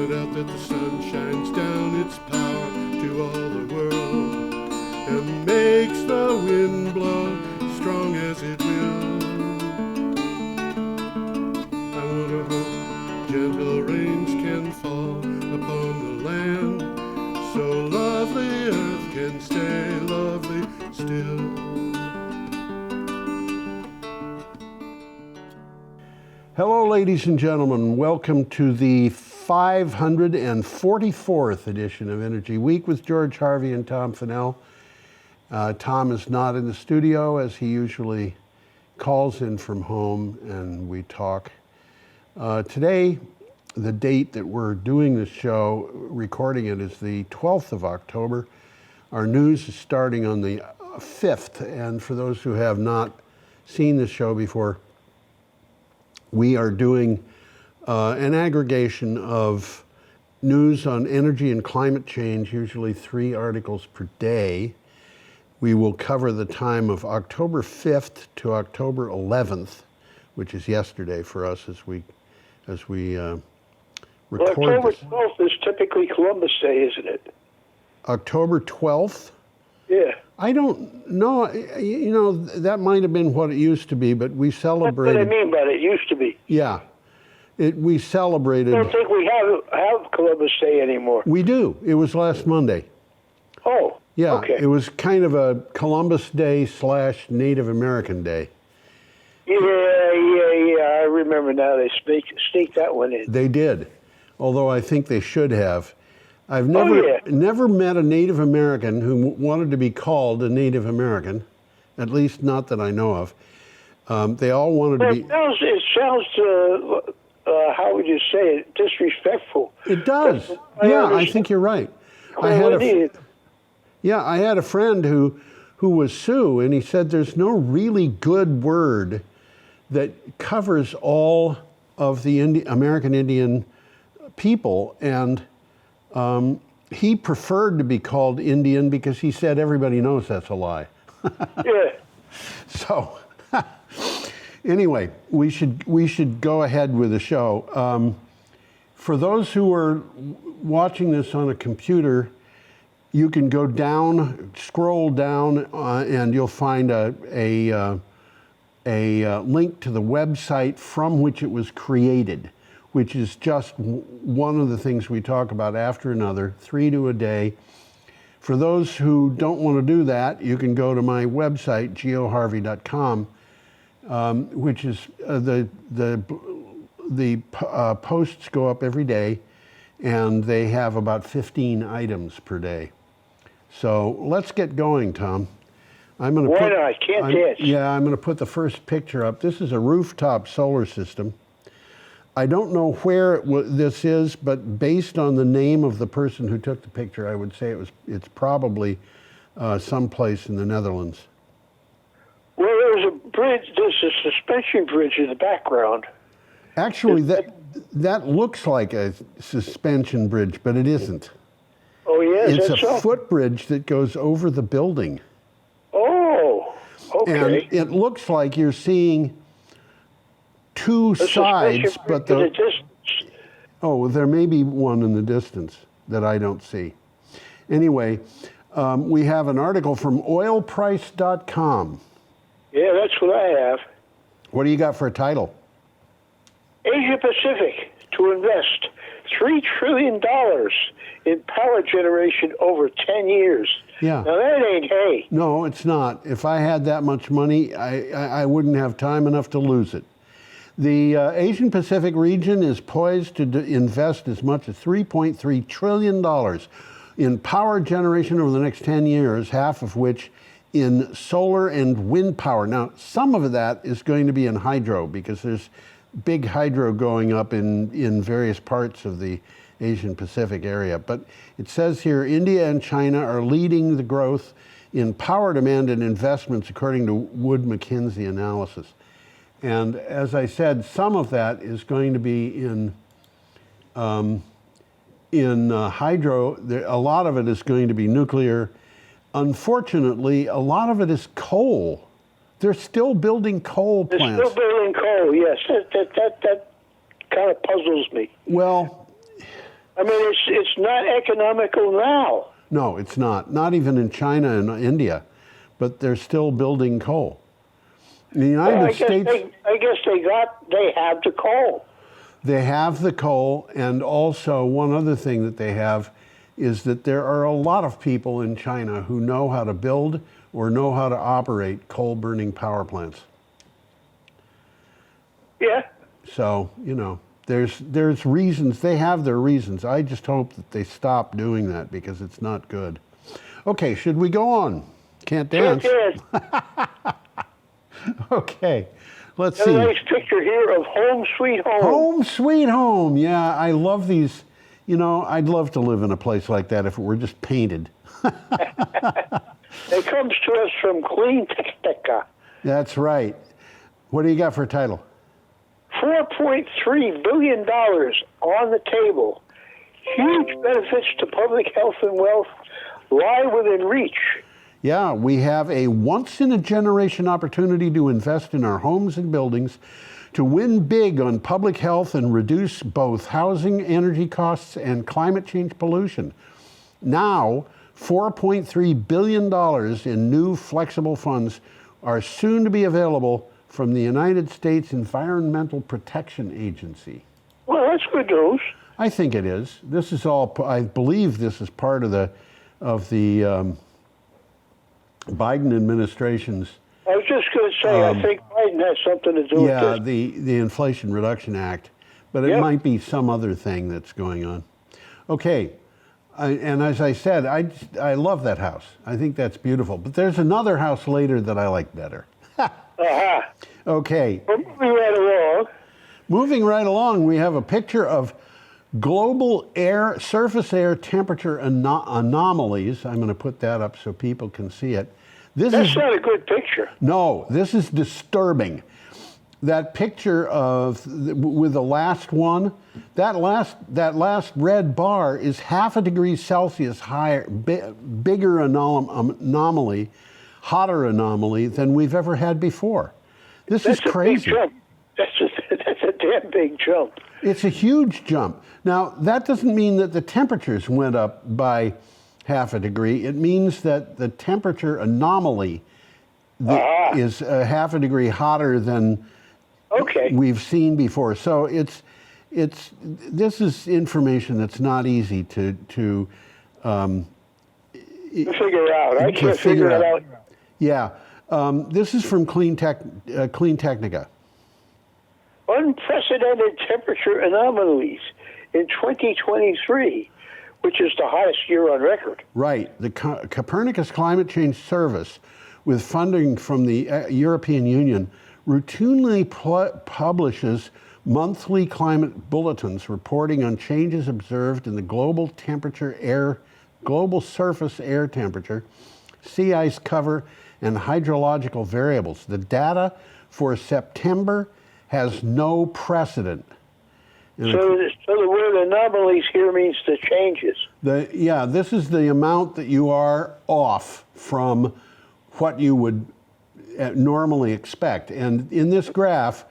point out that the sun shines down its power to all the world and makes the wind blow strong as it will. I wonder how gentle rains can fall upon the land, so lovely earth can stay lovely still. Hello, ladies and gentlemen. Welcome to the 544th edition of Energy Week with George Harvey and Tom Fennell. Tom is not in the studio as he usually calls in from home and we talk. Today, the date that we're doing this show, recording it, is the 12th of October. Our news is starting on the 5th, and for those who have not seen the show before, we are doing an aggregation of news on energy and climate change, usually 3 articles per day. We will cover the time of October 5th to October 11th, which is yesterday for us as we record October this. 12th is typically Columbus Day, isn't it? October 12th? Yeah. I don't know. You know, that might have been what it used to be, but we celebrated. That's what I mean by it. It used to be. Yeah. We celebrated. I don't think we have Columbus Day anymore. We do. It was last Monday. Oh. Yeah. Okay. It was kind of a Columbus Day / Native American Day. Yeah. I remember now. They sneaked that one in. They did, although I think they should have. I've never met a Native American who wanted to be called a Native American, at least not that I know of. They all wanted to be. It sounds how would you say it, disrespectful. It does. Yeah, I think you're right. I had a friend who was Sioux, and he said there's no really good word that covers all of the American Indian people, and he preferred to be called Indian because he said everybody knows that's a lie. Yeah. So, anyway, we should go ahead with the show. For those who are watching this on a computer, you can go down, scroll down, and you'll find a link to the website from which it was created, which is just one of the things we talk about after another, 3 a day. For those who don't want to do that, you can go to my website, geoharvey.com, which is the posts go up every day, and they have about 15 items per day. So let's get going, Tom. I'm going to put the first picture up. This is a rooftop solar system. I don't know where this is, but based on the name of the person who took the picture, I would say it's probably someplace in the Netherlands. Well, there's a bridge. There's a suspension bridge in the background. Actually, that looks like a suspension bridge, but it isn't. Oh, yeah? It's a footbridge that goes over the building. Oh, okay. And it looks like you're seeing 2 sides, but there may be one in the distance that I don't see. Anyway, we have an article from oilprice.com. Yeah, that's what I have. What do you got for a title? Asia Pacific to invest $3 trillion in power generation over 10 years. Yeah. Now that ain't hay. No, it's not. If I had that much money, I wouldn't have time enough to lose it. The Asian Pacific region is poised to invest as much as $3.3 trillion in power generation over the next 10 years, half of which in solar and wind power. Now, some of that is going to be in hydro because there's big hydro going up in various parts of the Asian Pacific area. But it says here, India and China are leading the growth in power demand and investments according to Wood Mackenzie analysis. And as I said, some of that is going to be in hydro. A lot of it is going to be nuclear. Unfortunately, a lot of it is coal. They're still building coal plants. They're still building coal, yes. That kind of puzzles me. Well, I mean, it's not economical now. No, it's not. Not even in China and India, but they're still building coal. In the United States, I guess they have the coal. they have the coal, and also one other thing that they have is that there are a lot of people in China who know how to build or know how to operate coal-burning power plants. Yeah. So, there's reasons. They have their reasons. I just hope that they stop doing that because it's not good. Okay, should we go on? Can't dance. Sure. Okay, let's Got see. a nice picture here of Home Sweet Home. Home sweet home. Yeah, I love these. I'd love to live in a place like that if it were just painted. It comes to us from Clean Technica. That's right. What do you got for a title? $4.3 billion on the table. Huge benefits to public health and wealth lie within reach. Yeah, we have a once-in-a-generation opportunity to invest in our homes and buildings, to win big on public health and reduce both housing, energy costs, and climate change pollution. Now, $4.3 billion in new flexible funds are soon to be available from the United States Environmental Protection Agency. Well, that's good news. I think it is. This is all. I believe this is part of the Biden administration's. I was just going to say, I think Biden has something to do with Yeah, this. the Inflation Reduction Act, but it Yep. might be some other thing that's going on. Okay, and as I said, I love that house. I think that's beautiful. But there's another house later that I like better. Aha. Okay, We're moving right along. moving right along, we have a picture of global surface air temperature anomalies. I'm going to put that up so people can see it. This That's is not a good picture. No, this is disturbing. That picture with the last one, that last red bar is half a degree Celsius higher, bigger anomaly, hotter anomaly than we've ever had before. This is crazy. Big jump. That's a damn big jump. It's a huge jump. Now, that doesn't mean that the temperatures went up by half a degree. It means that the temperature anomaly is half a degree hotter than we've seen before. So this is information that's not easy to figure out. I can't figure it out. Yeah, this is from Clean Technica. Unprecedented temperature anomalies in 2023, which is the hottest year on record. Right. The Copernicus Climate Change Service, with funding from the European Union, routinely publishes monthly climate bulletins reporting on changes observed in the global surface air temperature, sea ice cover, and hydrological variables. The data for September has no precedent. So the word anomalies here means the changes. This is the amount that you are off from what you would normally expect. And in this graph,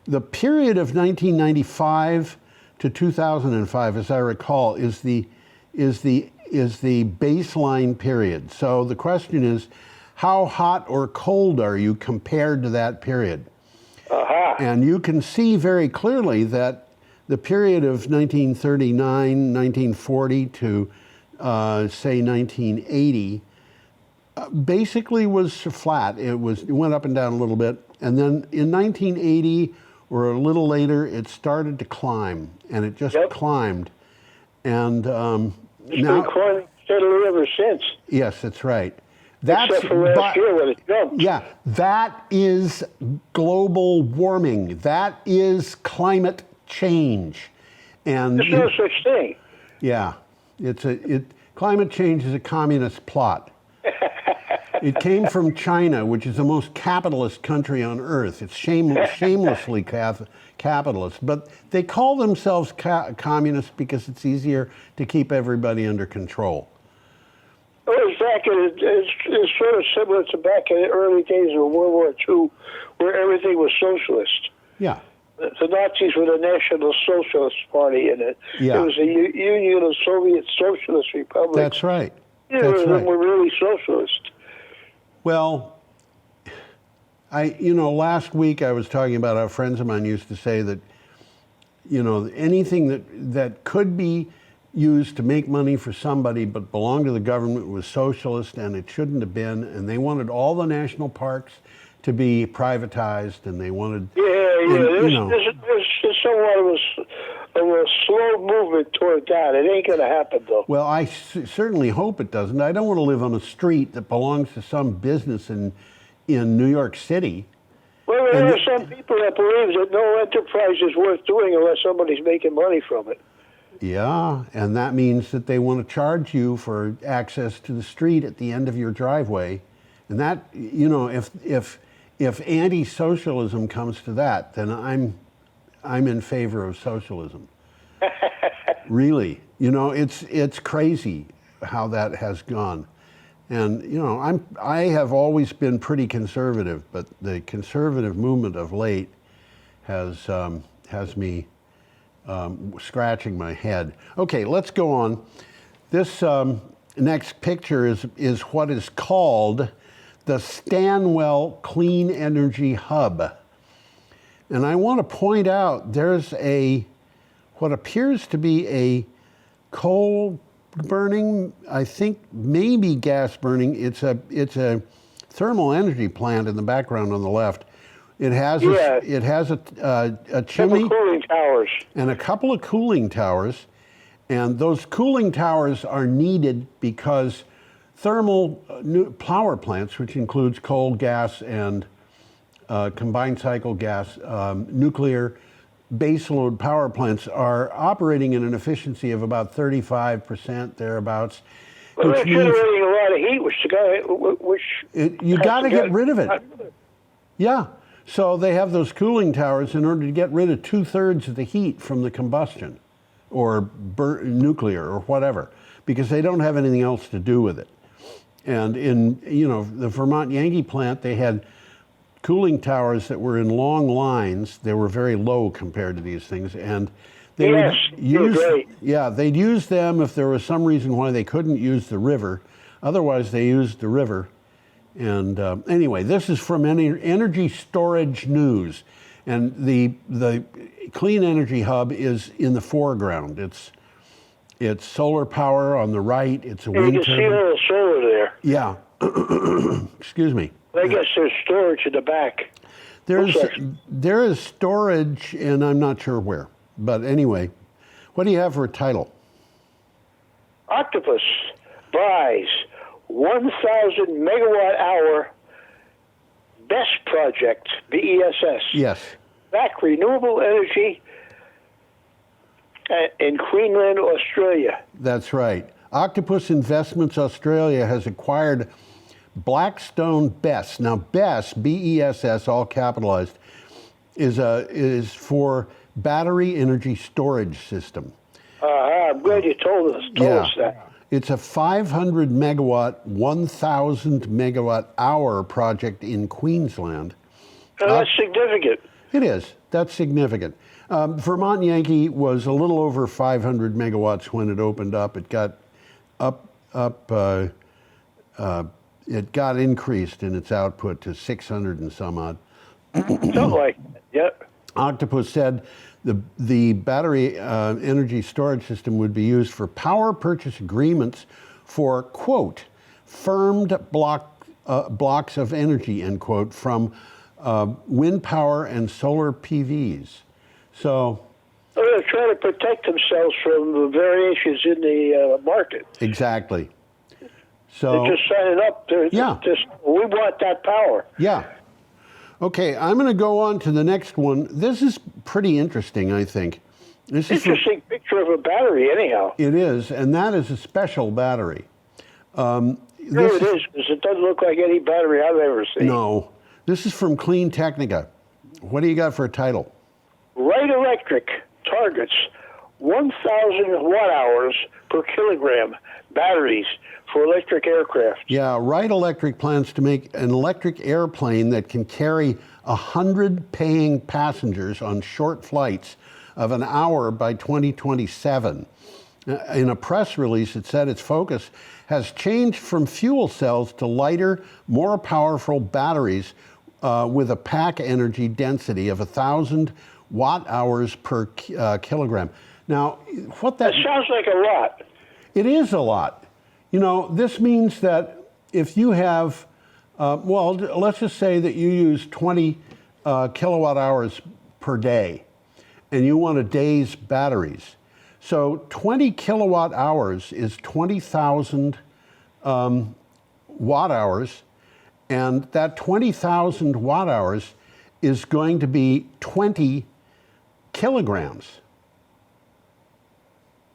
the period of 1995 to 2005, as I recall, is the baseline period. So the question is, how hot or cold are you compared to that period? And you can see very clearly that the period of 1939, 1940 to say 1980 basically was flat. It went up and down a little bit, and then in 1980 or a little later, it started to climb, and it just climbed. And it's been climbing steadily ever since. Yes, that's right. Except for last year when it jumped. Yeah, that is global warming. That is climate change. And there's no such thing. Yeah, climate change is a communist plot. It came from China, which is the most capitalist country on earth. It's shamelessly capitalist, but they call themselves communists because it's easier to keep everybody under control. Well, it's sort of similar to back in the early days of World War II, where everything was socialist. Yeah. the Nazis were the National Socialist Party in it. Yeah. It was a union of Soviet Socialist Republics. That's right. Neither That's of them right. were really socialist. Well, last week I was talking about how friends of mine used to say that, anything that could be used to make money for somebody but belonged to the government was socialist, and it shouldn't have been, and they wanted all the national parks to be privatized, and they wanted... There's somewhat of a slow movement toward that. It ain't going to happen, though. Well, I certainly hope it doesn't. I don't want to live on a street that belongs to some business in New York City. Well, there are some people that believe that no enterprise is worth doing unless somebody's making money from it. Yeah, and that means that they want to charge you for access to the street at the end of your driveway. And that, if anti-socialism comes to that, then I'm in favor of socialism. Really, it's crazy how that has gone. And I have always been pretty conservative, but the conservative movement of late has me scratching my head. Okay, let's go on. This next picture is what is called the Stanwell Clean Energy Hub. And I want to point out there's what appears to be a coal burning, I think maybe gas burning. It's a thermal energy plant in the background on the left. It has a chimney Cooling towers and a couple of cooling towers, and those cooling towers are needed because thermal power plants, which includes coal, gas, and combined cycle gas, nuclear baseload power plants, are operating at an efficiency of about 35%, thereabouts. Well, they're generating a lot of heat, you got to get rid of it. Yeah. So they have those cooling towers in order to get rid of 2/3 of the heat from the combustion, or nuclear, or whatever, because they don't have anything else to do with it. And in the Vermont Yankee plant, they had cooling towers that were in long lines. They were very low compared to these things, and they would they'd use them if there was some reason why they couldn't use the river. Otherwise, they used the river. And anyway, this is from Energy Storage News, and the Clean Energy Hub is in the foreground. It's solar power on the right. It's a wind turbine. You can see a little solar there. Yeah. Excuse me. I guess there's storage in the back. There is storage, and I'm not sure where. But anyway, what do you have for a title? Octopus buys 1,000 megawatt hour BESS project, BESS. Yes. Back renewable energy in Queensland, Australia. That's right. Octopus Investments Australia has acquired Blackstone BESS. Now, BESS, B-E-S-S, all capitalized, is for battery energy storage system. I'm glad you told us that. It's a 500 megawatt, 1,000 megawatt hour project in Queensland. That's significant. It is. That's significant. Vermont Yankee was a little over 500 megawatts when it opened up. It got it got increased in its output to 600 and some odd. Something like that, yep. Octopus said the battery energy storage system would be used for power purchase agreements for, quote, firmed blocks of energy, end quote, from wind power and solar PVs. So they're trying to protect themselves from the variations in the market. Exactly. So they're just signing up. We want that power. Yeah. Okay, I'm going to go on to the next one. This is pretty interesting, I think. This is interesting picture of a battery, anyhow. It is, and that is a special battery. It is, because it doesn't look like any battery I've ever seen. No. This is from Clean Technica. What do you got for a title? Wright Electric targets 1,000 watt hours per kilogram batteries for electric aircraft. Yeah, Wright Electric plans to make an electric airplane that can carry 100 paying passengers on short flights of an hour by 2027. In a press release, it said its focus has changed from fuel cells to lighter, more powerful batteries with a pack energy density of 1,000 watt-hours per kilogram. Now, that sounds like a lot. It is a lot. You know, this means that if you have, well, let's just say that you use 20 kilowatt hours per day, and you want a day's batteries. So 20 kilowatt hours is 20,000 watt hours, and that 20,000 watt hours is going to be 20 kilograms.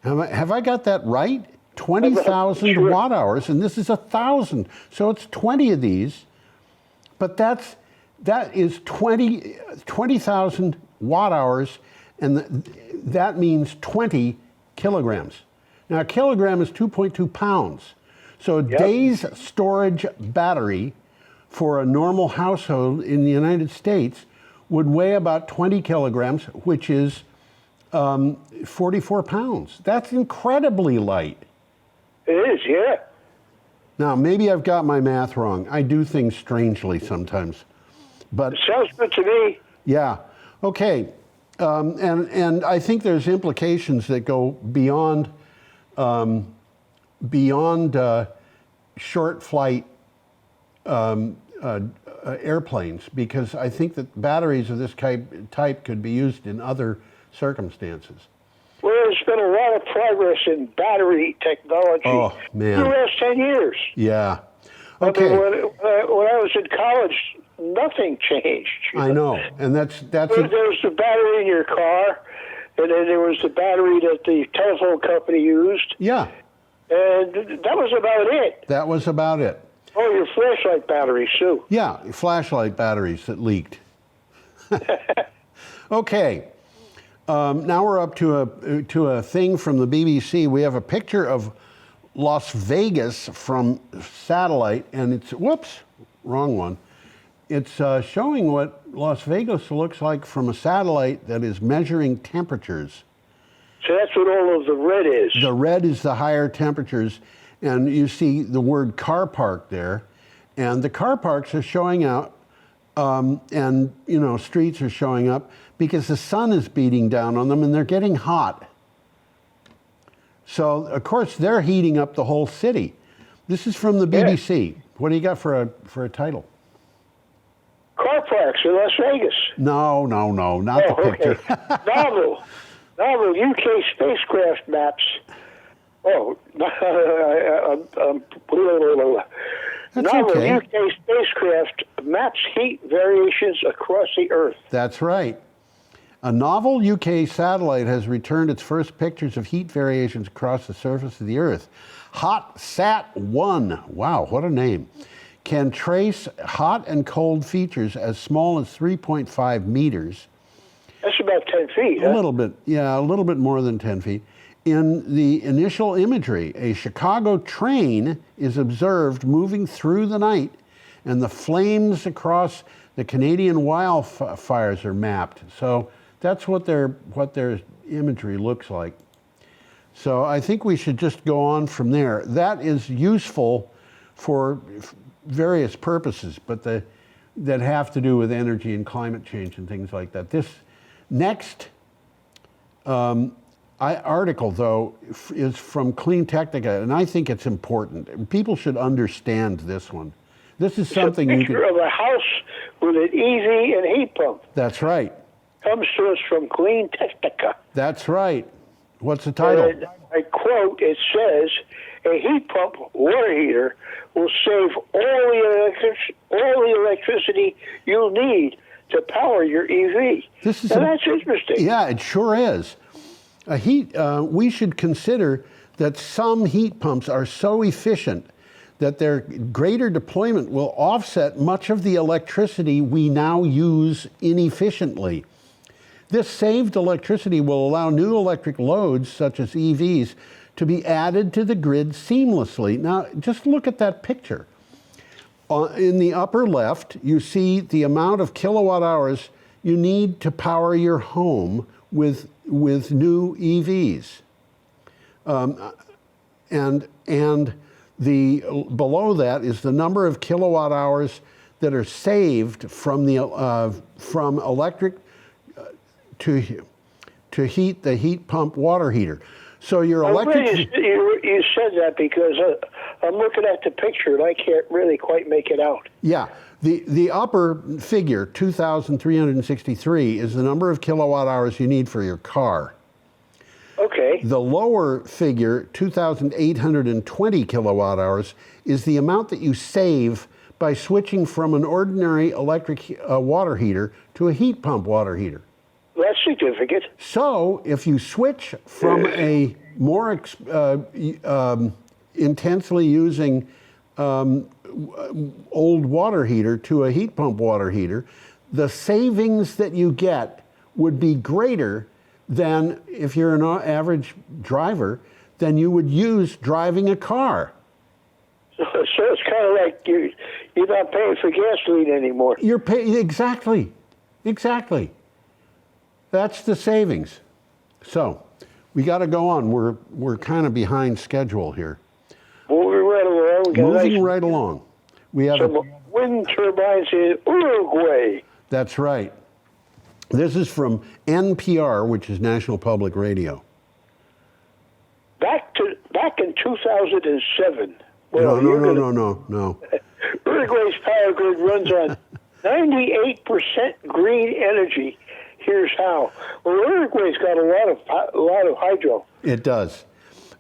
Have I got that right? 20,000 Sure. watt hours, and this is 1,000. So it's 20 of these, but that is 20,000 watt hours, and that means 20 kilograms. Now, a kilogram is 2.2 pounds. So a day's storage battery for a normal household in the United States would weigh about 20 kilograms, which is 44 pounds. That's incredibly light. It is, yeah. Now, maybe I've got my math wrong. I do things strangely sometimes. But It sounds good to me. yeah, okay. And I think there's implications that go beyond short flight airplanes, because I think that batteries of this type could be used in other circumstances. Well, there's been a lot of progress in battery technology Oh, man. in the last 10 years. Yeah. I Okay. mean, when I was in college, nothing changed. I know, and that's There was the battery in your car, and then there was the battery that the telephone company used, yeah. and that was about it. That was about it. Oh, your flashlight batteries, too. Yeah, flashlight batteries that leaked. Okay. Now we're up to a thing from the BBC. We have a picture of Las Vegas from satellite, and it's, whoops, wrong one. It's showing what Las Vegas looks like from a satellite that is measuring temperatures. So that's what all of the red is. The red is the higher temperatures, and you see the word car park there, and the car parks are showing out, and you know, streets are showing up because the sun is beating down on them and they're getting hot. So of course they're heating up the whole city. This is from the BBC. What do you got for a title? Car parks in Las Vegas. No, not the picture. Okay. Novel UK spacecraft maps. Oh, That's novel okay. UK spacecraft maps heat variations across the Earth. That's right. A novel UK satellite has returned its first pictures of heat variations across the surface of the Earth. HotSat-1, wow, what a name, can trace hot and cold features as small as 3.5 meters. That's about 10 feet. A little bit, yeah, a little bit more than 10 feet. In the initial imagery, a Chicago train is observed moving through the night, and the flames across the Canadian wildfires are mapped. So that's what their imagery looks like. So I think we should just go on from there. That is useful for various purposes, but that have to do with energy and climate change and things like that. This next article, though, is from Clean Technica, and I think it's important. People should understand this one. This is something you can... It's a picture of a house with an EV and heat pump. That's right. Comes to us from Clean Technica. That's right. What's the title? And I quote, it says, a heat pump water heater will save all the electricity you'll need to power your EV. This is that's interesting. Yeah, it sure is. We should consider that some heat pumps are so efficient that their greater deployment will offset much of the electricity we now use inefficiently. This saved electricity will allow new electric loads, such as EVs, to be added to the grid seamlessly. Now, just look at that picture. In the upper left, you see the amount of kilowatt hours you need to power your home with new EVs. And the below that is the number of kilowatt hours that are saved from the from electric to heat the heat pump water heater. So your electric. You said that because I'm looking at the picture and I can't really quite make it out. Yeah, the upper figure 2,363 is the number of kilowatt hours you need for your car. Okay. The lower figure, 2,820 kilowatt hours, is the amount that you save by switching from an ordinary electric water heater to a heat pump water heater. That's significant. So if you switch from a more intensely using old water heater to a heat pump water heater, the savings that you get would be greater than if you're an average driver than you would use driving a car. So it's kind of like you're not paying for gasoline anymore. You're paying exactly. That's the savings. So we got to go on. We're kind of behind schedule here. Moving right along. Moving right along. We have some wind turbines in Uruguay. That's right. This is from NPR, which is National Public Radio. Back in 2007. Well, no. Uruguay's power grid runs on 98% green energy. Here's how. Well, Uruguay's got a lot of hydro. It does.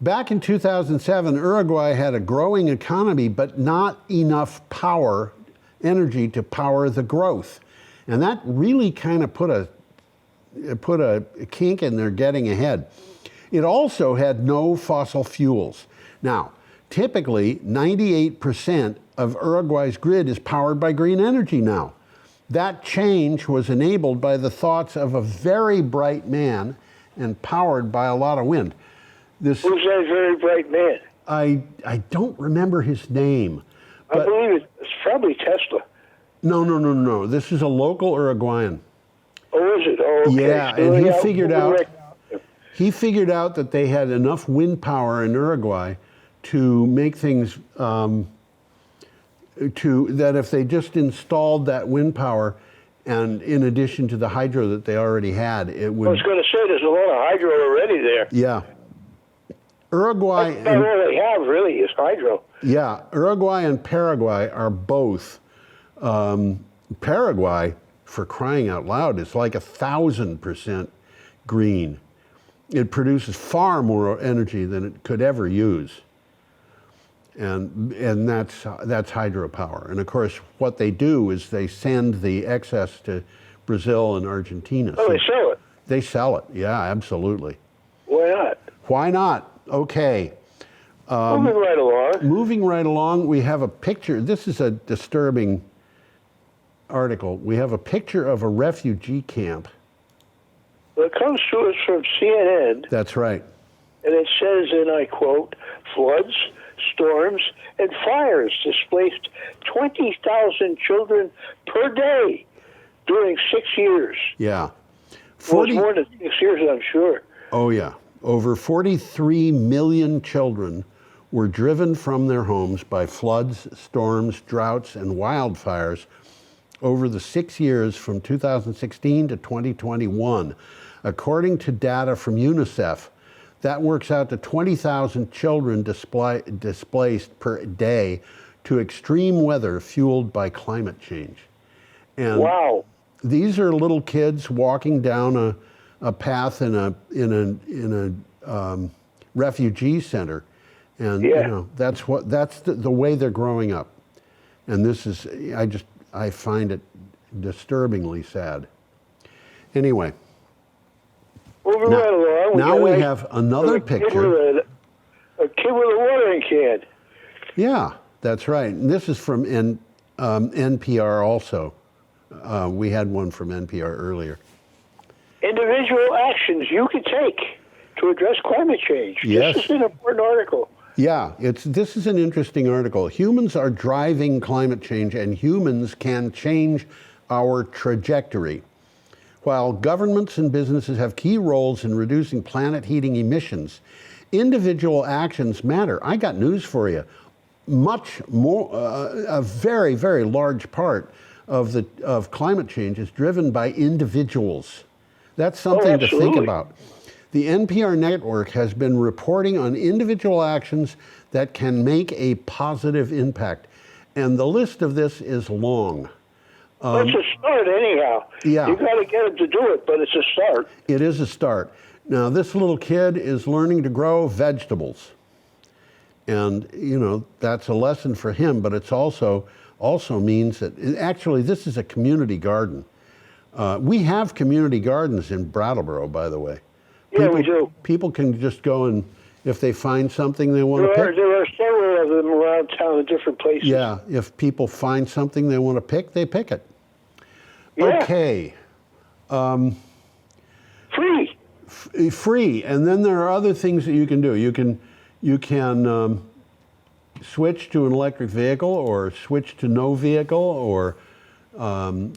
Back in 2007, Uruguay had a growing economy, but not enough energy to power the growth. And that really kind of put a kink in their getting ahead. It also had no fossil fuels. Now, typically, 98% of Uruguay's grid is powered by green energy now. That change was enabled by the thoughts of a very bright man and powered by a lot of wind. Who's that very bright man? I don't remember his name. I believe it's probably Tesla. No. This is a local Uruguayan. Oh, is it? Oh, okay. Yeah, so and he figured out that they had enough wind power in Uruguay to make things that if they just installed that wind power, and in addition to the hydro that they already had, it would. I was going to say there's a lot of hydro already there. Yeah. Uruguay. That's all they have really is hydro. Yeah, Uruguay and Paraguay are both. Paraguay, for crying out loud, is like 1,000% green. It produces far more energy than it could ever use. And that's hydropower. And of course, what they do is they send the excess to Brazil and Argentina. Oh, they sell it? They sell it, yeah, absolutely. Why not? Why not? Okay. Moving right along. Moving right along, we have a picture. This is a disturbing article. We have a picture of a refugee camp. Well, it comes to us from CNN. That's right. And it says, and I quote, floods, storms, and fires displaced 20,000 children per day during 6 years. Yeah. Well, it's more than 6 years, I'm sure. Oh, yeah. Over 43 million children were driven from their homes by floods, storms, droughts, and wildfires over the 6 years from 2016 to 2021. According to data from UNICEF, that works out to 20,000 children displaced per day to extreme weather fueled by climate change. And wow. These are little kids walking down a path in a refugee center, and yeah. You know that's the way they're growing up, and this is I find it disturbingly sad. Anyway. Moving right along. Now we have another picture. A kid with a watering can. Yeah, that's right. And this is from NPR also. We had one from NPR earlier. Individual actions you can take to address climate change. Yes. This is an important article. Yeah, this is an interesting article. Humans are driving climate change, and humans can change our trajectory. While governments and businesses have key roles in reducing planet heating emissions, individual actions matter. I got news for you. Much more, a very, very large part of climate change is driven by individuals. That's something to think about. The NPR network has been reporting on individual actions that can make a positive impact. And the list of this is long. It's a start anyhow. Yeah. You got to get them to do it, but it's a start. It is a start. Now, this little kid is learning to grow vegetables. And, you know, that's a lesson for him, but it's also means that, actually, this is a community garden. We have community gardens in Brattleboro, by the way. Yeah, we do. People can just go and, if they find something they want to pick. There are several of them around town in different places. Yeah, if people find something they want to pick, they pick it. Yeah. Okay. Free. Free, and then there are other things that you can do. You can switch to an electric vehicle, or switch to no vehicle, or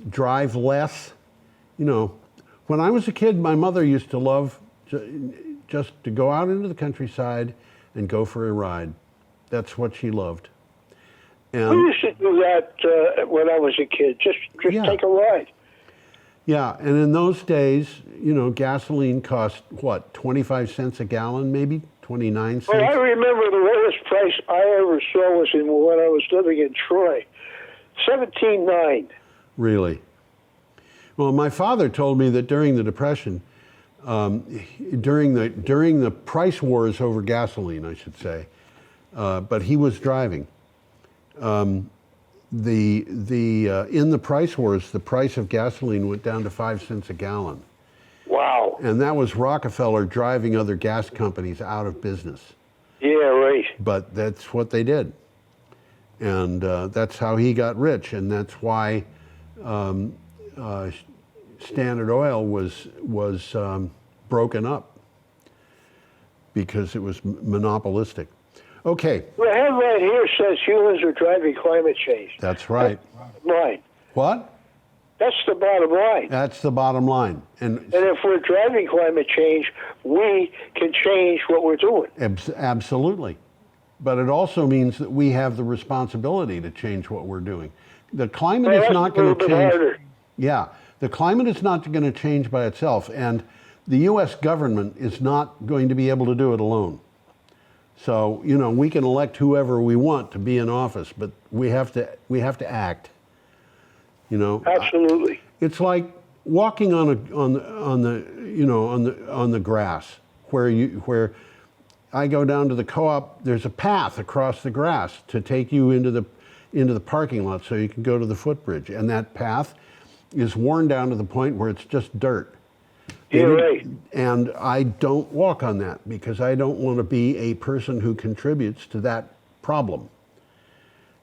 drive less. You know, when I was a kid, my mother used to love just to go out into the countryside and go for a ride. That's what she loved. And We used to do that when I was a kid. Just Yeah. take a ride. yeah, and in those days, you know, gasoline cost what, 25 cents a gallon, maybe 29 cents. Well, I remember the lowest price I ever saw was when I was living in Troy, 17.9. Really? Well, my father told me that during the Depression, during the price wars over gasoline, I should say, but he was driving. In the price wars, the price of gasoline went down to 5 cents a gallon, Wow. and that was Rockefeller driving other gas companies out of business. Yeah, right. But that's what they did, and that's how he got rich, and that's why Standard Oil was broken up, because it was monopolistic. Okay, The headline here says humans are driving climate change. that's right. Line. What? That's the bottom line. That's the bottom line. And And if we're driving climate change, we can change what we're doing. absolutely. But it also means that we have the responsibility to change what we're doing. The climate Well, is that's not a going little to bit change. harder. Yeah, the climate is not going to change by itself, and the U.S. government is not going to be able to do it alone. So, you know, we can elect whoever we want to be in office, but we have to act. You know, Absolutely. it's like walking on the grass, where I go down to the co-op. There's a path across the grass to take you into the parking lot, so you can go to the footbridge, and that path is worn down to the point where it's just dirt. You're right. And I don't walk on that, because I don't want to be a person who contributes to that problem.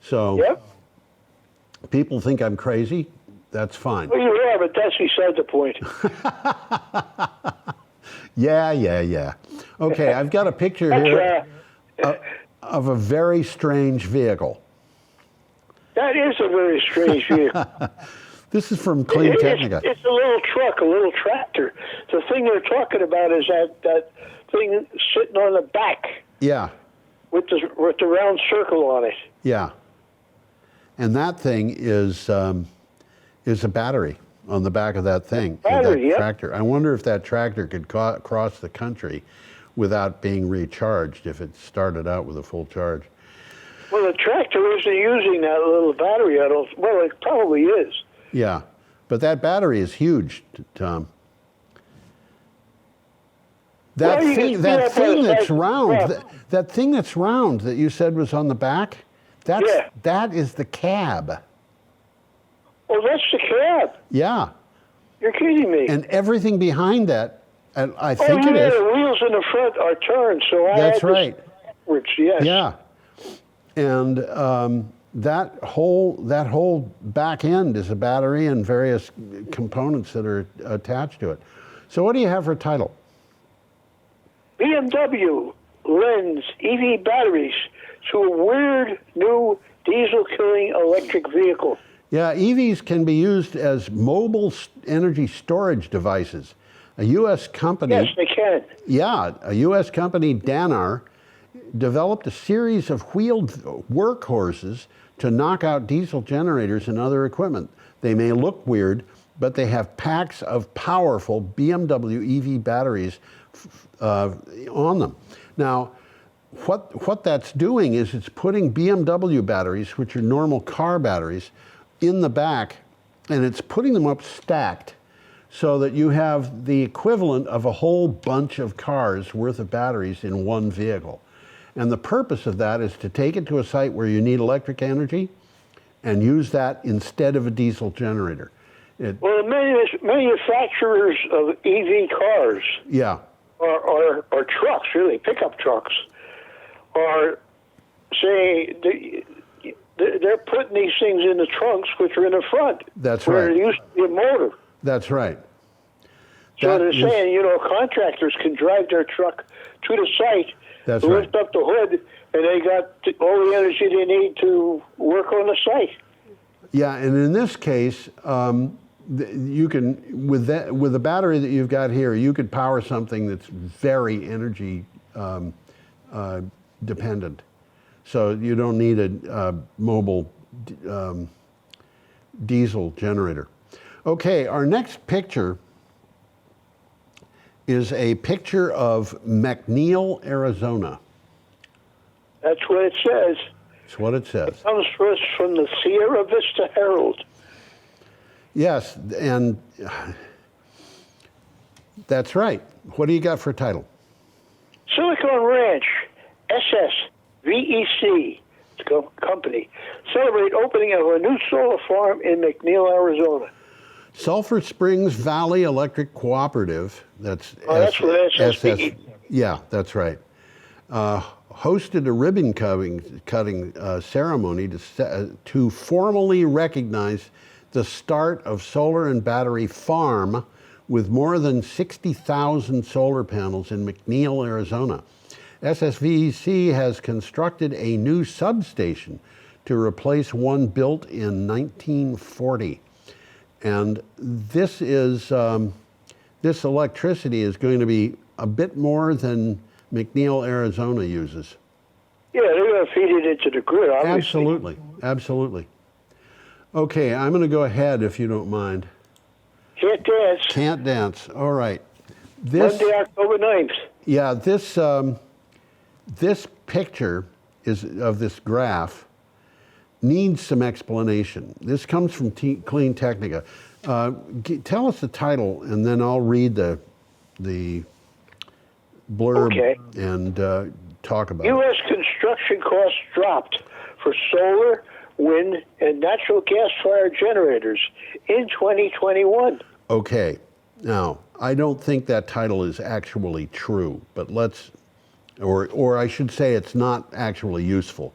So Yep. people think I'm crazy. That's fine. Well, you are, but that's beside the point. Yeah. Okay, I've got a picture here of a very strange vehicle. That is a very strange vehicle. This is from Clean Technica. It's a little truck, a little tractor. The thing they're talking about is that thing sitting on the back Yeah, with the round circle on it. yeah. And that thing is a battery on the back of that thing. Battery, that yeah. tractor. I wonder if that tractor could cross the country without being recharged if it started out with a full charge. Well, the tractor isn't using that little battery. Well, it probably is. Yeah, but that battery is huge, Tom. That Well, you can see thing, that that by thing the that's size of the round, truck. that thing that's round that you said was on the back, Yeah. that is the cab. Oh, that's the cab. Yeah, You're kidding me. and everything behind that, and I oh, think it yeah, is. the wheels in the front are turned, so I That's had this right. backwards, yes. Yeah, and that whole back end is a battery and various components that are attached to it. So what do you have for title? BMW. lends EV batteries to a weird new diesel-killing electric vehicle. Yeah, EVs can be used as mobile energy storage devices. A U.S. company... Yes, they can. Yeah, a U.S. company, Danar, developed a series of wheeled workhorses to knock out diesel generators and other equipment. They may look weird, but they have packs of powerful BMW EV batteries on them. Now, what that's doing is it's putting BMW batteries, which are normal car batteries, in the back, and it's putting them up stacked so that you have the equivalent of a whole bunch of cars worth of batteries in one vehicle. And the purpose of that is to take it to a site where you need electric energy and use that instead of a diesel generator. Well, the manufacturers of EV cars, yeah, or trucks, really, pickup trucks, are saying they're putting these things in the trunks, which are in the front. That's where right. There used to be a motor. That's right. So they're saying, contractors can drive their truck to the site, That's right. lift up the hood, and they got all the energy they need to work on the site. Yeah, and in this case, you can, with the battery that you've got here, you could power something that's very energy dependent. So you don't need a mobile diesel generator. Okay, our next picture is a picture of McNeil, Arizona. That's what it says. That's what it says. It comes to us from the Sierra Vista Herald. Yes, and that's right. What do you got for a title? Silicon Ranch, SSVEC company, celebrate opening of a new solar farm in McNeil, Arizona. Sulphur Springs Valley Electric Cooperative, that's that's what SSVE. Yeah, that's right. Hosted a ribbon cutting ceremony to formally recognize the start of solar and battery farm with more than 60,000 solar panels in McNeil, Arizona. SSVEC has constructed a new substation to replace one built in 1940. And this electricity is going to be a bit more than McNeil, Arizona uses. Yeah, they're going to feed it into the grid, obviously. Absolutely, absolutely. Okay, I'm going to go ahead if you don't mind. Can't dance. Can't dance. All right. Monday, October 9th. Yeah, this picture of this graph needs some explanation. This comes from Clean Technica. Tell us the title, and then I'll read the blurb and talk about U.S. construction costs dropped for solar, wind, and natural gas-fired generators in 2021. Okay. Now, I don't think that title is actually true, but or I should say it's not actually useful.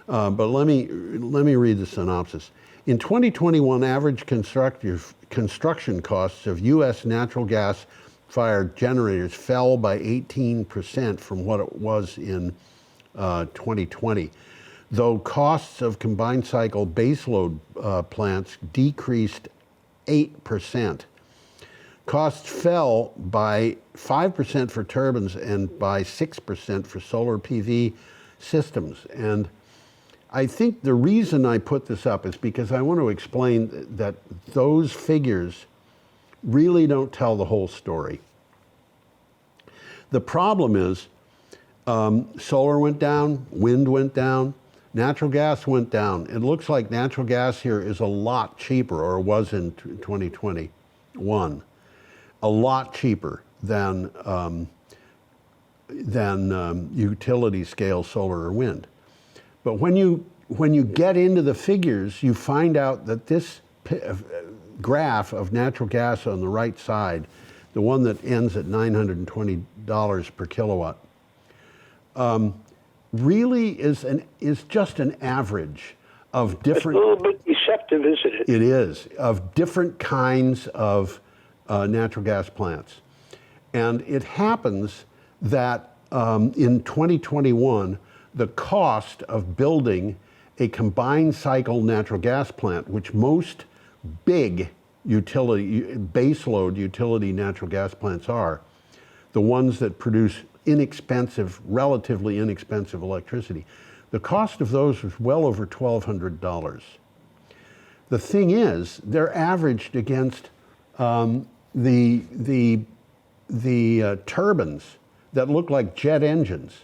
But let me read the synopsis. In 2021, average construction costs of U.S. natural gas-fired generators fell by 18% from what it was in 2020, though costs of combined cycle baseload plants decreased 8%. Costs fell by 5% for turbines and by 6% for solar PV systems. And I think the reason I put this up is because I want to explain that those figures really don't tell the whole story. The problem is solar went down, wind went down, natural gas went down. It looks like natural gas here is a lot cheaper, or was in 2021, a lot cheaper than utility scale solar or wind. But when you get into the figures, you find out that this graph of natural gas on the right side, the one that ends at $920 per kilowatt, really is just an average of different. It's a little bit deceptive, isn't it? It is, of different kinds of natural gas plants. And it happens that in 2021, the cost of building a combined cycle natural gas plant, which most big utility, baseload utility natural gas plants are, the ones that produce inexpensive, relatively inexpensive electricity, the cost of those was well over $1,200. The thing is, they're averaged against the turbines that look like jet engines.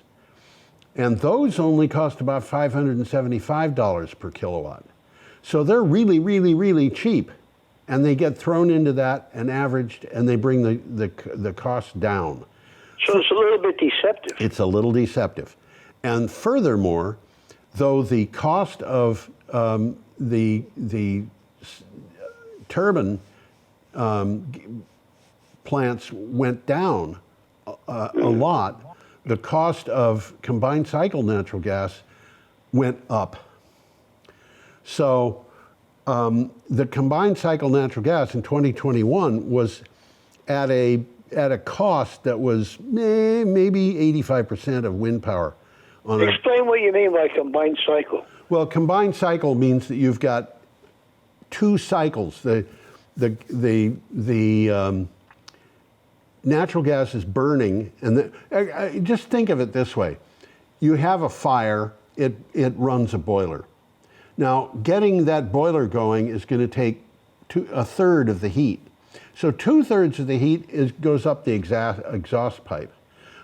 And those only cost about $575 per kilowatt. So they're really, really, really cheap. And they get thrown into that and averaged, and they bring the cost down. So it's a little bit deceptive. It's a little deceptive. And furthermore, though the cost of the turbine plants went down a lot, the cost of combined cycle natural gas went up. So the combined cycle natural gas in 2021 was at a cost that was maybe 85% of wind power. Explain what you mean by combined cycle. Well, combined cycle means that you've got two cycles. The natural gas is burning, and just think of it this way: you have a fire, it runs a boiler. Now, getting that boiler going is going to take a third of the heat. So 2/3 of the heat goes up the exhaust pipe.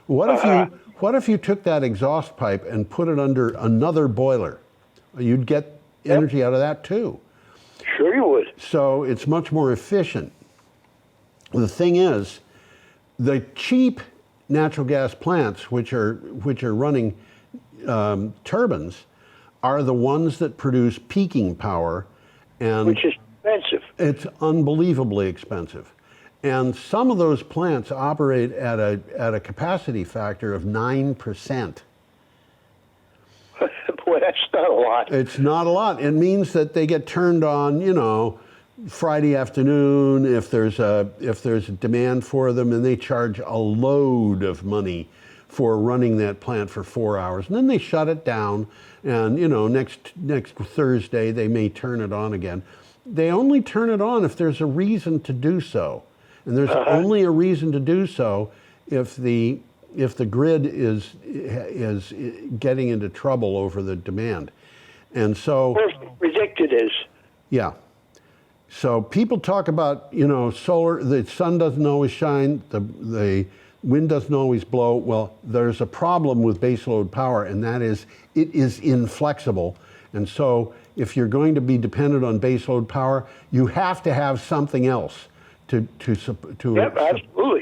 What if you took that exhaust pipe and put it under another boiler? You'd get energy out of that too. Sure you would. So it's much more efficient. The thing is, the cheap natural gas plants, which are running turbines, are the ones that produce peaking power, and which is expensive. It's unbelievably expensive. And some of those plants operate at a capacity factor of 9%. Boy, that's not a lot. It's not a lot. It means that they get turned on, Friday afternoon if there's a demand for them, and they charge a load of money for running that plant for 4 hours, and then they shut it down. And next Thursday they may turn it on again. They only turn it on if there's a reason to do so, and there's only a reason to do so if the grid is getting into trouble over the demand. And so predicted is. Yeah. So people talk about, solar, the sun doesn't always shine, the wind doesn't always blow. Well, there's a problem with baseload power, and that is it is inflexible. And so if you're going to be dependent on baseload power, you have to have something else to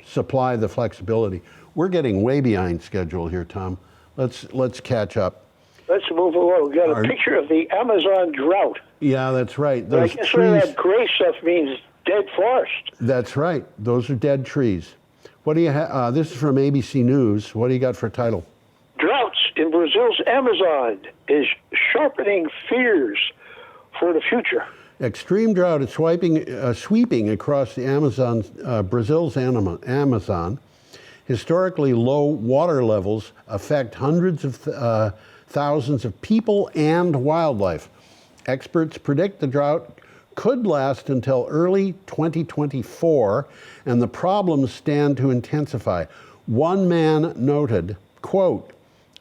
supply the flexibility. We're getting way behind schedule here, Tom. Let's catch up. Let's move along. We've got a picture of the Amazon drought. Yeah, that's right. I guess all that gray stuff means dead forest. That's right. Those are dead trees. What do you have? This is from ABC News. What do you got for a title? Droughts in Brazil's Amazon is sharpening fears for the future. Extreme drought is sweeping across the Amazon, Brazil's Amazon. Historically low water levels affect hundreds of thousands of people and wildlife. Experts predict the drought could last until early 2024, and the problems stand to intensify. One man noted, quote,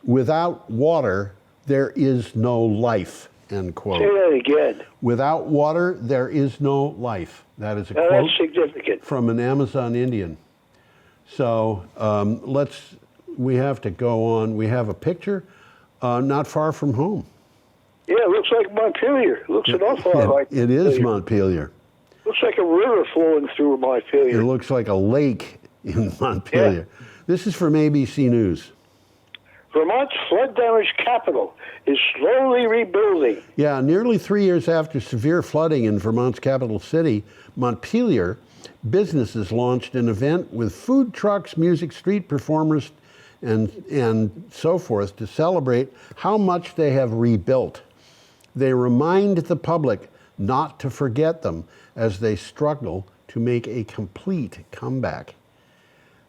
"Without water, there is no life," end quote. Say that again. Without water, there is no life. That is a quote that's significant. from an Amazon Indian. So we have to go on. We have a picture not far from home. Yeah, it looks like Montpelier. It looks an awful lot like It is Montpelier. Looks like a river flowing through Montpelier. It looks like a lake in Montpelier. Yeah. This is from ABC News. Vermont's flood-damaged capital is slowly rebuilding. Yeah, nearly 3 years after severe flooding in Vermont's capital city, Montpelier, businesses launched an event with food trucks, music, street performers, and so forth to celebrate how much they have rebuilt. They remind the public not to forget them as they struggle to make a complete comeback.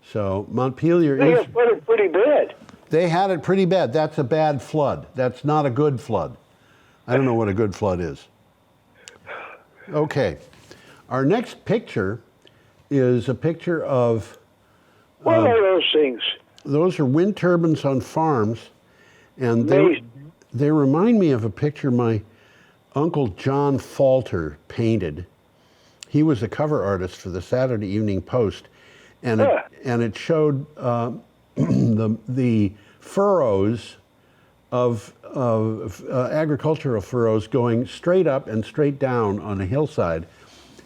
So Montpelier They got flooded pretty bad. They had it pretty bad. That's a bad flood. That's not a good flood. I don't know what a good flood is. Okay. Our next picture is a picture of... What are those things? Those are wind turbines on farms, and they remind me of a picture my Uncle John Falter painted. He was a cover artist for the Saturday Evening Post, and it showed the furrows of agricultural furrows going straight up and straight down on a hillside,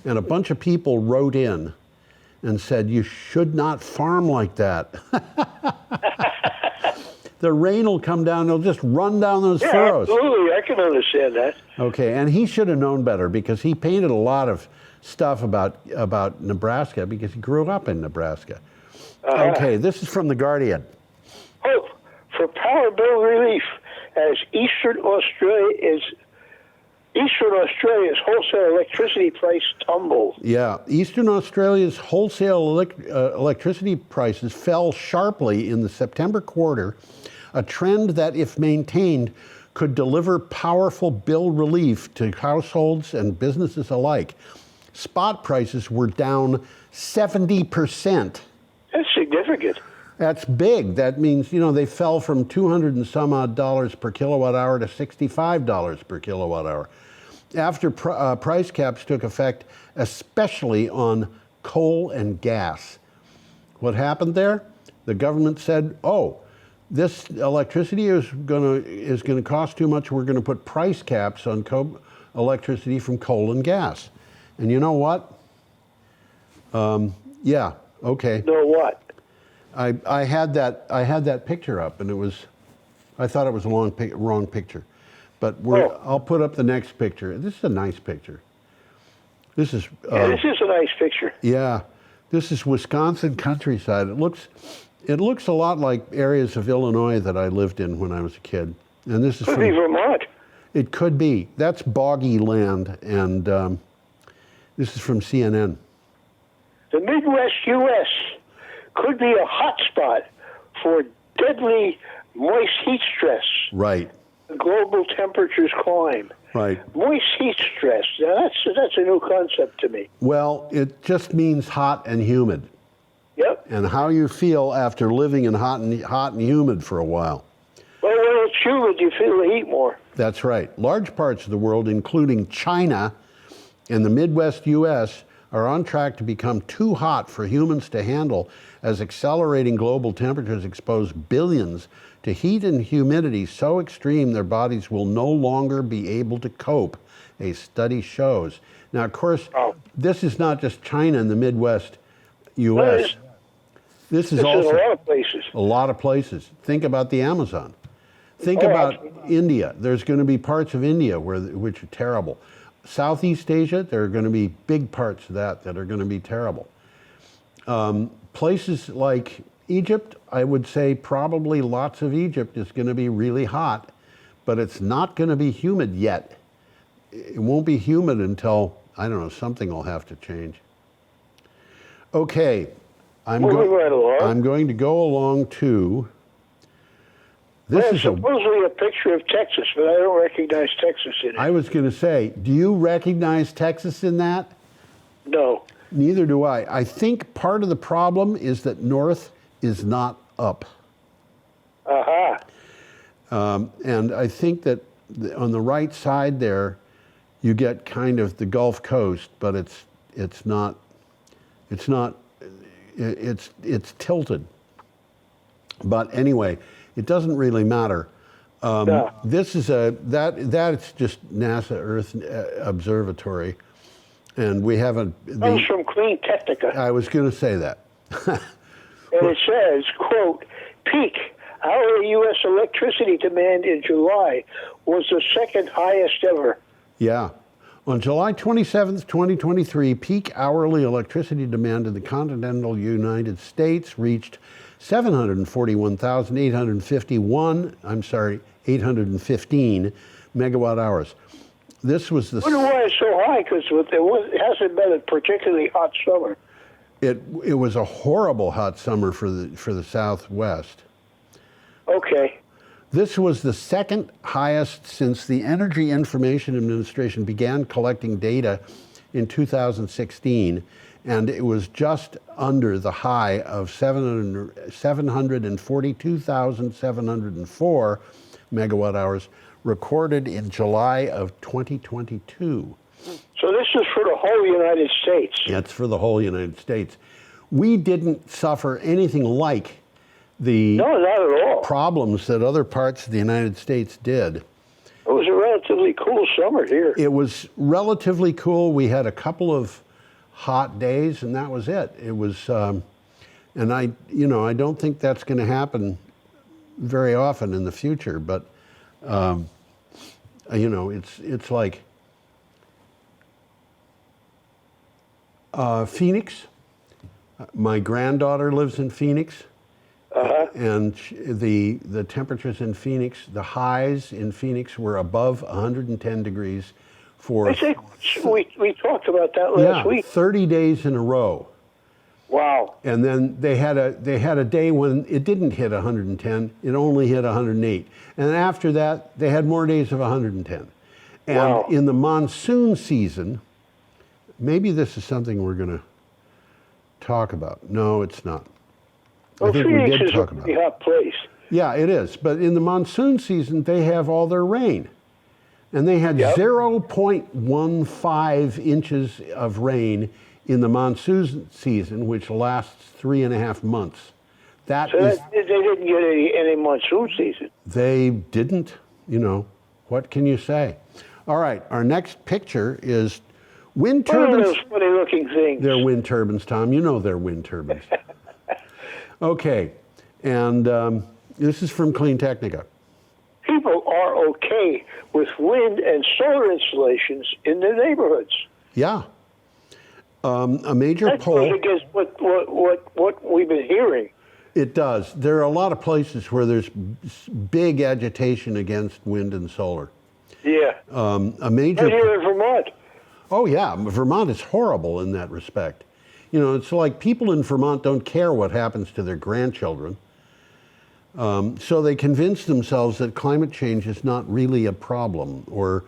and a bunch of people wrote in and said, "You should not farm like that." The rain will come down, it'll just run down those furrows. Absolutely, I can understand that. Okay, and he should have known better because he painted a lot of stuff about Nebraska because he grew up in Nebraska. Okay, this is from The Guardian. Hope for power bill relief as Eastern Australia's wholesale electricity price tumbled. Yeah, Eastern Australia's wholesale electricity prices fell sharply in the September quarter, a trend that, if maintained, could deliver powerful bill relief to households and businesses alike. Spot prices were down 70%. That's significant. That's big. That means, they fell from 200 and some odd dollars per kilowatt hour to $65 per kilowatt hour. After price caps took effect, especially on coal and gas. What happened there? The government said, "Oh, this electricity is gonna cost too much. We're gonna put price caps on electricity from coal and gas." And you know what? Yeah. Okay. Know what? I had that picture up, and I thought it was a wrong picture. But I'll put up the next picture. This is a nice picture. This is this is a nice picture. Yeah, this is Wisconsin countryside. It looks a lot like areas of Illinois that I lived in when I was a kid. And this is Could be Vermont. It could be. That's boggy land, and this is from CNN. The Midwest U.S. could be a hot spot for deadly moist heat stress. Right. Global temperatures climb. Right. Moist heat stress. Now that's a new concept to me. Well, it just means hot and humid. Yep. And how you feel after living in hot and humid for a while. Well, when it's humid, you feel the heat more. That's right. Large parts of the world, including China and the Midwest U.S., are on track to become too hot for humans to handle as accelerating global temperatures expose billions to heat and humidity so extreme their bodies will no longer be able to cope, a study shows. Now, of course, this is not just China and the Midwest U.S. This is also a lot of places. A lot of places. Think about the Amazon. Think about India. There's going to be parts of India which are terrible. Southeast Asia, there are going to be big parts of that are going to be terrible. Places like Egypt, I would say probably lots of Egypt is going to be really hot, but it's not going to be humid yet. It won't be humid until, I don't know, something will have to change. Okay, I'm going to go along to... This is supposedly a picture of Texas, but I don't recognize Texas in it. I was going to say, do you recognize Texas in that? No. Neither do I. I think part of the problem is that north is not up. And I think that on the right side there, you get kind of the Gulf Coast, but it's tilted. But anyway, it doesn't really matter. This is that's just NASA Earth Observatory, and we have comes from Clean Technica. I was going to say that. And it says, quote, peak hourly U.S. electricity demand in July was the second highest ever. Yeah. On July 27th, 2023, peak hourly electricity demand in the continental United States reached 815 megawatt hours. This was the... I wonder why it's so high, because it hasn't been a particularly hot summer. It was a horrible hot summer for the Southwest. Okay. This was the second highest since the Energy Information Administration began collecting data in 2016, and it was just under the high of 742,704 megawatt hours recorded in July of 2022. So this is for the whole United States. That's for the whole United States. We didn't suffer anything like the No, not at all. problems that other parts of the United States did. It was a relatively cool summer here. It was relatively cool. We had a couple of hot days, and that was it. It was, and I don't think that's going to happen very often in the future. But it's like Phoenix. My granddaughter lives in Phoenix. And the temperatures in Phoenix, the highs in Phoenix were above 110 degrees for I think we talked about that last week. 30 days in a row. Wow. And then they had a day when it didn't hit 110, it only hit 108. And after that, they had more days of 110. And Wow. in the monsoon season, maybe this is something we're going to talk about. No, it's not. Well, I think we Phoenix did is talk a about pretty it. hot place. Yeah, it is. But in the monsoon season, they have all their rain. And they had 0.15 inches of rain in the monsoon season, which lasts 3.5 months. So they didn't get any monsoon season. They didn't, what can you say? All right, our next picture is wind What are turbines. those funny-looking things? They're wind turbines, Tom. You know they're wind turbines. Okay, and this is from Clean Technica. People are okay with wind and solar installations in their neighborhoods. Yeah. A major That poll. goes against what we've been hearing. It does. There are a lot of places where there's big agitation against wind and solar. Yeah. A major. Right here in Vermont. Oh yeah, Vermont is horrible in that respect. It's like people in Vermont don't care what happens to their grandchildren. So they convince themselves that climate change is not really a problem, or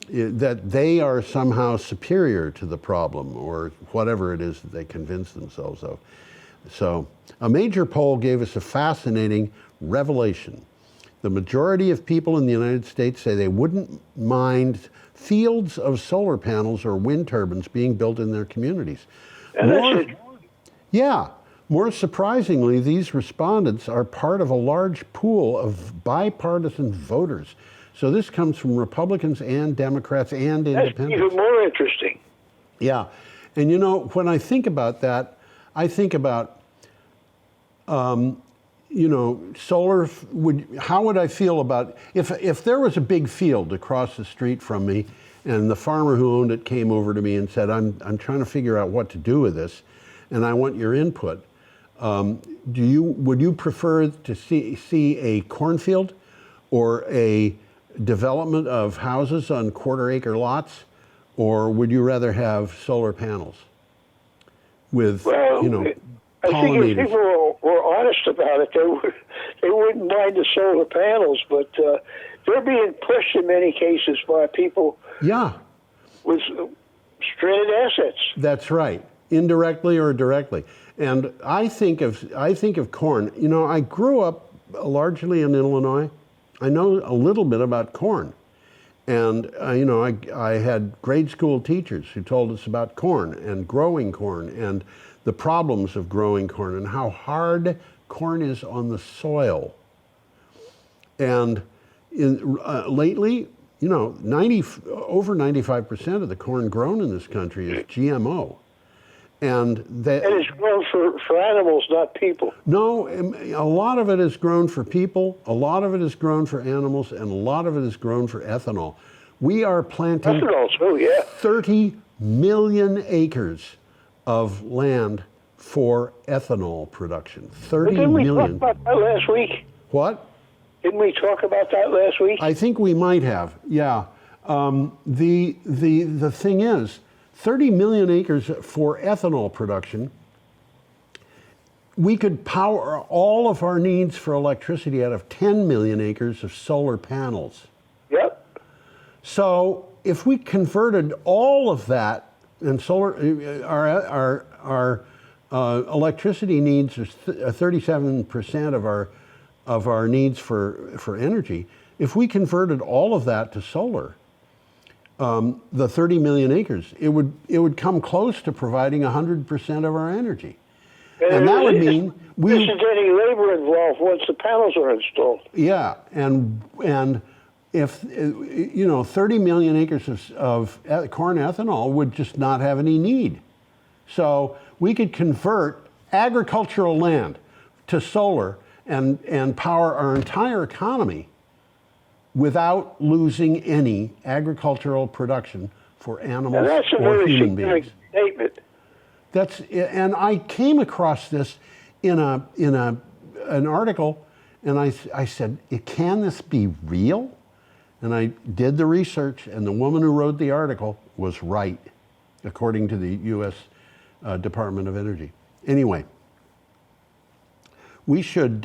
that they are somehow superior to the problem, or whatever it is that they convince themselves of. So a major poll gave us a fascinating revelation. The majority of people in the United States say they wouldn't mind fields of solar panels or wind turbines being built in their communities. More surprisingly, these respondents are part of a large pool of bipartisan voters. So this comes from Republicans and Democrats and independents. That's even more interesting. Yeah. And when I think about that, I think about, solar, how would I feel about, if there was a big field across the street from me and the farmer who owned it came over to me and said, I'm trying to figure out what to do with this and I want your input. Would you prefer to see a cornfield or a development of houses on quarter-acre lots, or would you rather have solar panels with, I think if people were honest about it, they wouldn't mind the solar panels, but they're being pushed in many cases by people with stranded assets. That's right, indirectly or directly. And I think of corn. I grew up largely in Illinois. I know a little bit about corn. And, I had grade school teachers who told us about corn and growing corn and the problems of growing corn and how hard corn is on the soil. And lately, over 95% of the corn grown in this country is GMO. And it's grown for animals, not people. No, a lot of it is grown for people, a lot of it is grown for animals, and a lot of it is grown for ethanol. We are planting 30 million acres of land for ethanol production. 30 Didn't we million. talk about that last week? What? Didn't we talk about that last week? I think we might have, yeah. The thing is, 30 million acres for ethanol production we could power all of our needs for electricity out of 10 million acres of solar panels. Yep. So if we converted all of that, and solar, our electricity needs are 37% of our needs for energy. If we converted all of that to solar, the 30 million acres, it would come close to providing 100% of our energy. And that would mean we isn't any labor involved once the panels are installed. Yeah, and if 30 million acres of corn ethanol would just not have any need. So we could convert agricultural land to solar and power our entire economy without losing any agricultural production for animals or human beings. Statement. And I came across this in an article, and I said, can this be real? And I did the research, and the woman who wrote the article was right, according to the U.S. Department of Energy. Anyway, we should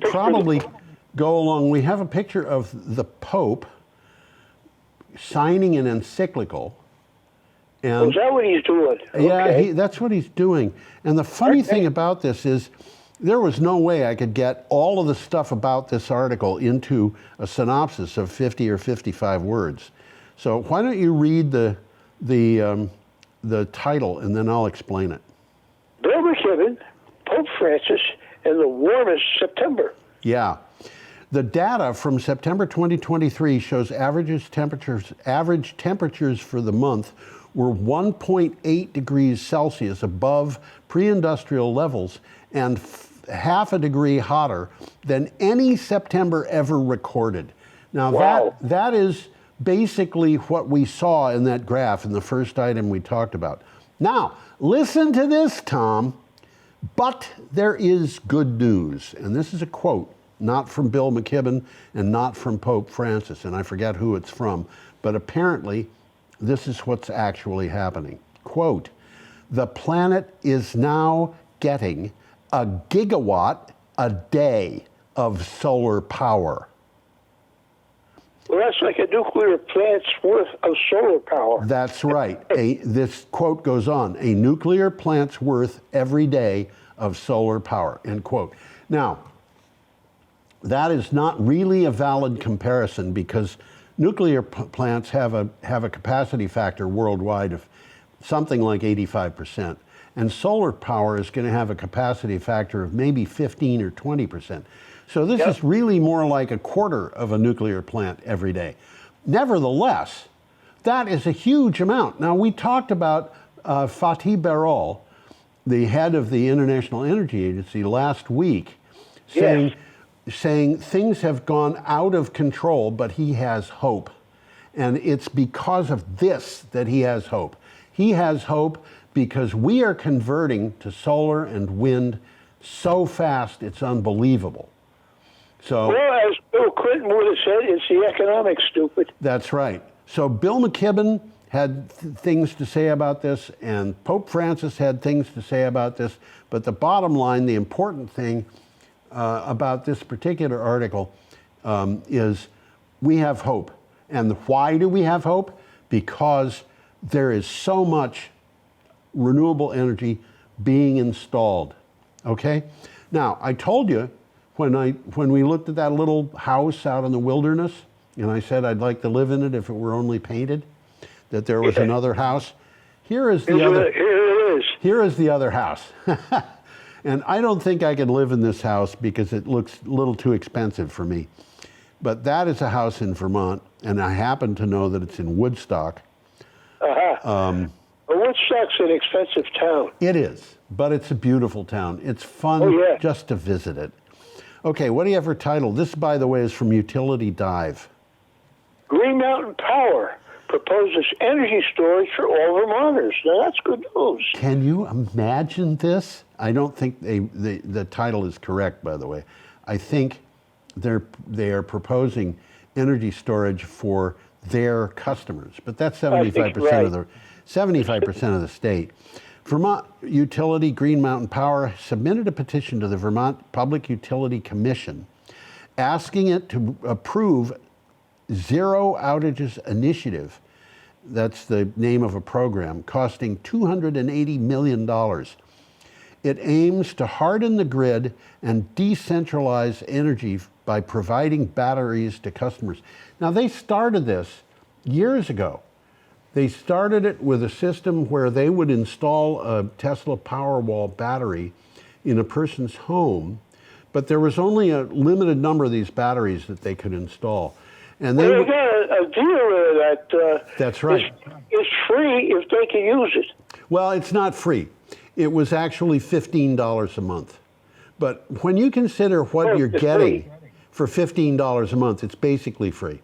probably go along. We have a picture of the Pope signing an encyclical. And is that what he's doing? Yeah, okay. That's what he's doing. And the funny thing about this is there was no way I could get all of the stuff about this article into a synopsis of 50 or 55 words. So why don't you read the title, and then I'll explain it. Bill McKibben, Pope Francis, and the warmest September. Yeah. The data from September 2023 shows average temperatures for the month were 1.8 degrees Celsius above pre-industrial levels and half a degree hotter than any September ever recorded. Now wow. that is basically what we saw in that graph in the first item we talked about. Now, listen to this, Tom. But there is good news. And this is a quote, not from Bill McKibben and not from Pope Francis, and I forget who it's from, but apparently this is what's actually happening. Quote, the planet is now getting a gigawatt a day of solar power. Well, that's like a nuclear plant's worth of solar power. That's right. This quote goes on, a nuclear plant's worth every day of solar power, end quote. Now, that is not really a valid comparison because nuclear plants have a capacity factor worldwide of something like 85%. And solar power is going to have a capacity factor of maybe 15 or 20%. So this is really more like a quarter of a nuclear plant every day. Nevertheless, that is a huge amount. Now, we talked about Fatih Birol, the head of the International Energy Agency, last week, saying things have gone out of control, but he has hope. And it's because of this that he has hope. He has hope because we are converting to solar and wind so fast, it's unbelievable. So, well, as Bill Clinton would have said, it's the economics, stupid. That's right. So Bill McKibben had things to say about this, and Pope Francis had things to say about this, but the bottom line, the important thing about this particular article is we have hope. And why do we have hope? Because there is so much renewable energy being installed, okay? Now, I told you when we looked at that little house out in the wilderness, and I said I'd like to live in it if it were only painted, that there was another house. Here is the other. Here it is. Here is the other house. And I don't think I could live in this house because it looks a little too expensive for me. But that is a house in Vermont, and I happen to know that it's in Woodstock. Well, Woodstock's an expensive town. It is, but it's a beautiful town. It's fun just to visit it. Okay, what do you have for title? This, by the way, is from Utility Dive. Green Mountain Power proposes energy storage for all Vermonters. Now, that's good news. Can you imagine this? I don't think the title is correct, by the way. I think they are proposing energy storage for their customers, but that's 75% of the 75% of the state. Vermont utility Green Mountain Power submitted a petition to the Vermont Public Utility Commission asking it to approve Zero Outages Initiative. That's the name of a program costing $280 million. It aims to harden the grid and decentralize energy by providing batteries to customers. Now, they started this years ago. They started it with a system where they would install a Tesla Powerwall battery in a person's home, but there was only a limited number of these batteries that they could install. And they got a deal that that's right. It's free if they can use it. Well, it's not free. It was actually $15 a month. But when you consider what you're getting for $15 a month, it's basically free.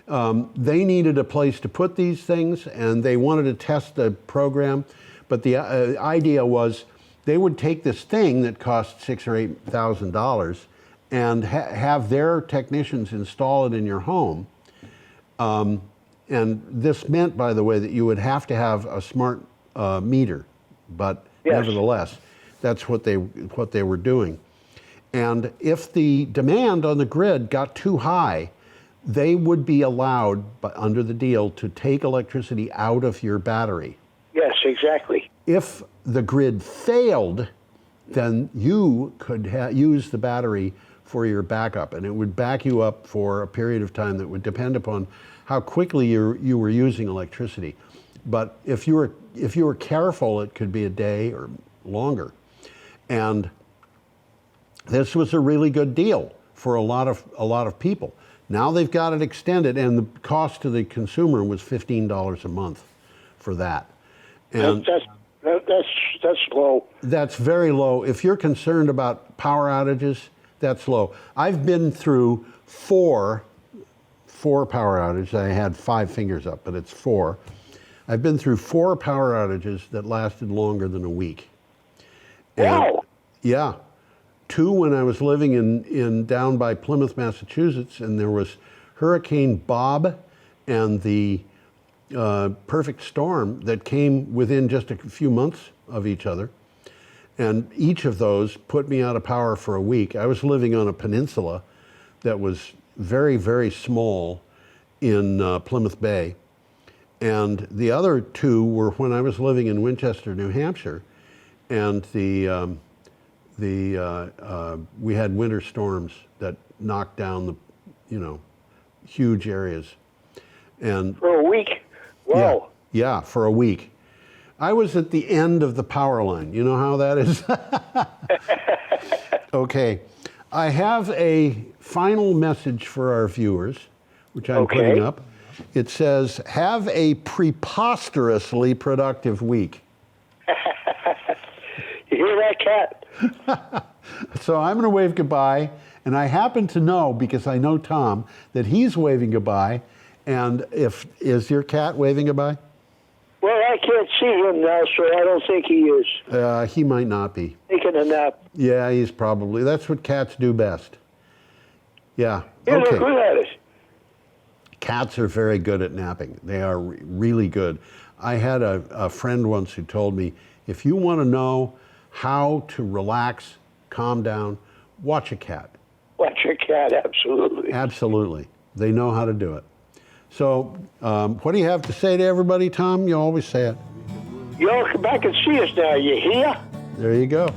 They needed a place to put these things, and they wanted to test the program. But the idea was they would take this thing that cost $6,000 or $8,000 and have their technicians install it in your home. And this meant, by the way, that you would have to have a smart meter. But yes, nevertheless, that's what they were doing. And if the demand on the grid got too high, they would be allowed, under the deal, to take electricity out of your battery. Yes, exactly. If the grid failed, then you could use the battery for your backup, and it would back you up for a period of time that would depend upon how quickly you were using electricity. But if you were careful, it could be a day or longer. And this was a really good deal for a lot of people. Now they've got it extended, and the cost to the consumer was $15 a month for that. And that's low. That's very low. If you're concerned about power outages, that's low. I've been through four power outages. I had 5 fingers up, but it's 4. I've been through 4 power outages that lasted longer than a week. Wow. Yeah. 2 when I was living in down by Plymouth, Massachusetts, and there was Hurricane Bob and the perfect storm that came within just a few months of each other. And each of those put me out of power for a week. I was living on a peninsula that was very, very small in Plymouth Bay. And the other 2 were when I was living in Winchester, New Hampshire, and we had winter storms that knocked down huge areas. And for a week? Wow. Yeah, for a week. I was at the end of the power line. You know how that is? Okay. I have a final message for our viewers, which I'm putting up. It says, have a preposterously productive week. You hear that, Cat? So I'm going to wave goodbye, and I happen to know, because I know Tom, that he's waving goodbye. And is your cat waving goodbye? Well, I can't see him now, so I don't think he is. He might not be. Taking a nap. Yeah, he's probably. That's what cats do best. Yeah. Yeah, okay. they're good at it. Cats are very good at napping. They are really good. I had a friend once who told me, if you want to know how to relax, calm down, watch a cat. Watch a cat, absolutely. Absolutely. They know how to do it. So what do you have to say to everybody, Tom? You always say it. You all come back and see us now, you hear? There you go.